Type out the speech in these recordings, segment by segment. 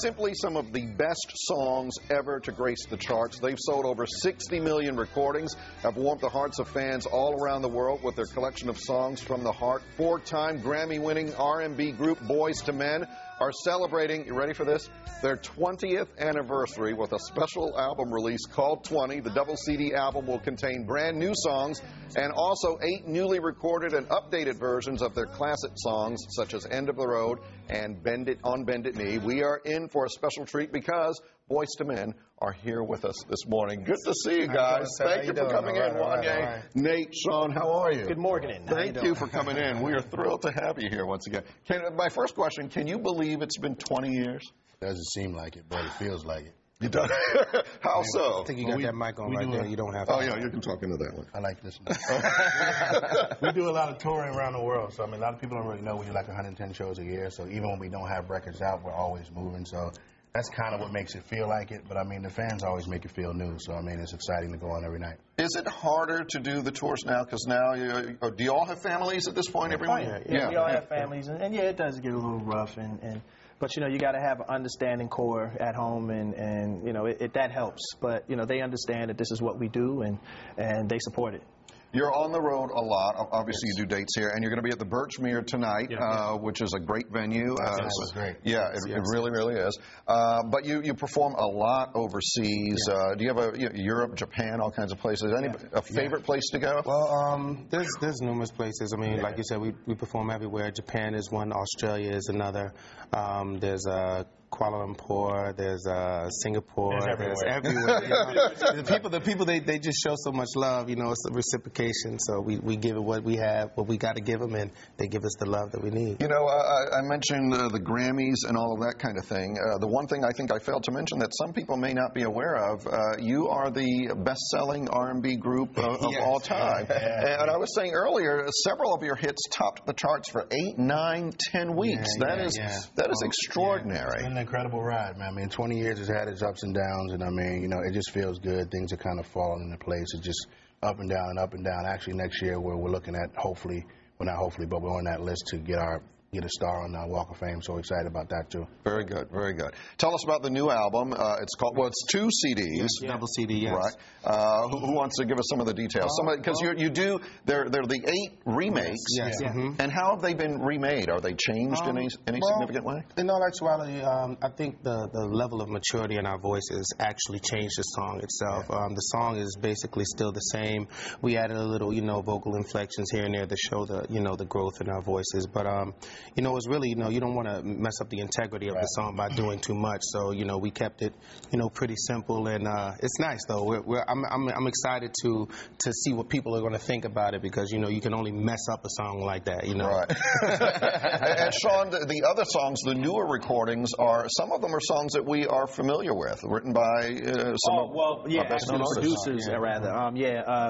simply some of the best songs ever to grace the charts. They've sold over 60 million recordings, have warmed the hearts of fans all around the world with their collection of songs from the heart. Four-time Grammy-winning R&B group Boyz II Men are celebrating, you ready for this, their 20th anniversary with a special album release called 20. The double CD album will contain brand new songs and also 8 newly recorded and updated versions of their classic songs such as End of the Road and Bend It on Bended Knee. We are in for a special treat because Boyz II Men are here with us this morning. Good to see you guys. Thank you for coming in, Wanye. Nate, Sean, how are you? Good morning. Thank you for coming in. We are thrilled to have you here once again. My first question, can you believe it's been 20 years? Doesn't seem like it, but it feels like it. You don't? How so? I think you got that mic on right there. You don't have to. Oh, yeah, you can talk into that one. I like this one. We do a lot of touring around the world, so I mean, a lot of people don't really know we do like 110 shows a year, so even when we don't have records out, we're always moving, so that's kind of what makes it feel like it, but I mean, the fans always make it feel new, so I mean, it's exciting to go on every night. Is it harder to do the tours now? Because now, do you all have families at this point, everyone? Yeah, we all have families, and yeah, it does get a little rough, but you know, you got to have an understanding core at home, and you know, that helps. But you know, they understand that this is what we do, and they support it. You're on the road a lot. Obviously, you do dates here, and you're going to be at the Birchmere tonight, which is a great venue. That's great. Yeah, it really, really is. But you perform a lot overseas. Do you have Europe, Japan, all kinds of places? A favorite place to go? Well, there's numerous places. I mean, like you said, we perform everywhere. Japan is one. Australia is another. There's Kuala Lumpur, there's Singapore, there's everywhere. You know. The people, they just show so much love. You know, it's a reciprocation. So we give it what we have, what we got to give them, and they give us the love that we need. You know, I mentioned the Grammys and all of that kind of thing. The one thing I think I failed to mention that some people may not be aware of, you are the best-selling R&B group of all time. And I was saying earlier, several of your hits topped the charts for 8, 9, 10 weeks. That is extraordinary. It's been an incredible ride, man. I mean, 20 years has had its ups and downs, and I mean, you know, it just feels good. Things are kind of falling into place. It's just up and down and up and down. Actually, next year we're looking at hopefully, well, not hopefully, but we're on that list to get a star on the Walk of Fame. So excited about that too. Very good, very good. Tell us about the new album. It's called, well, it's 2 CDs. Double CD, yes. Right. Who wants to give us some of the details? Because you do, they're the 8 remakes. Yes. And how have they been remade? Are they changed in any significant way? In all actuality, I think the level of maturity in our voices actually changed the song itself. The song is basically still the same. We added a little, you know, vocal inflections here and there to show the, you know, the growth in our voices. But you know, it's really, you know, you don't want to mess up the integrity of the song by doing too much. So, you know, we kept it, you know, pretty simple, and it's nice though. I'm excited to see what people are going to think about it, because you know, you can only mess up a song like that, you know. Right. And Sean, the other songs, the newer recordings, some of them are songs that we are familiar with, written by producers rather.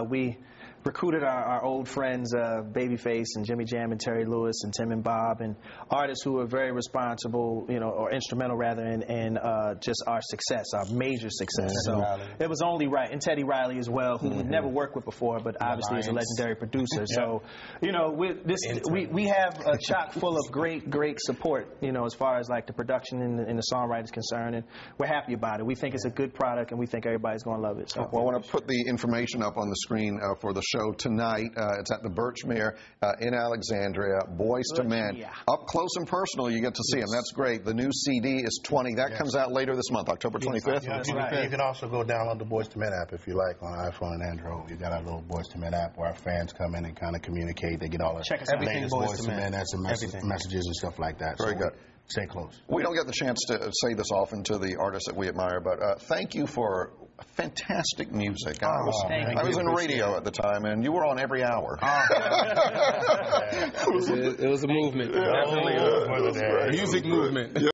We recruited our old friends, Babyface and Jimmy Jam and Terry Lewis and Tim and Bob, and artists who were very responsible, you know, or instrumental rather, in just our success, our major success. So it was only right. And Teddy Riley as well, who we'd never worked with before, but obviously is a legendary producer. So, you know, we have a chock full of great support, you know, as far as like the production and the songwriters concerned, and we're happy about it. We think it's a good product, and we think everybody's going to love it. So. Well, I want to put the information up on the screen for the show tonight. It's at the Birchmere in Alexandria. Boyz II Men. Up close and personal, you get to see them. That's great. The new CD is 20. That comes out later this month, October 25th. You can also go download the Boyz II Men app if you like on iPhone and Android. We've got our little Boyz II Men app where our fans come in and kind of communicate. They get all the latest Boyz II Men, that's messages and stuff like that. Very good. Stay close. We don't get the chance to say this often to the artists that we admire, but thank you for fantastic music. I was in radio at the time, and you were on every hour. It was a movement. Definitely. Music movement.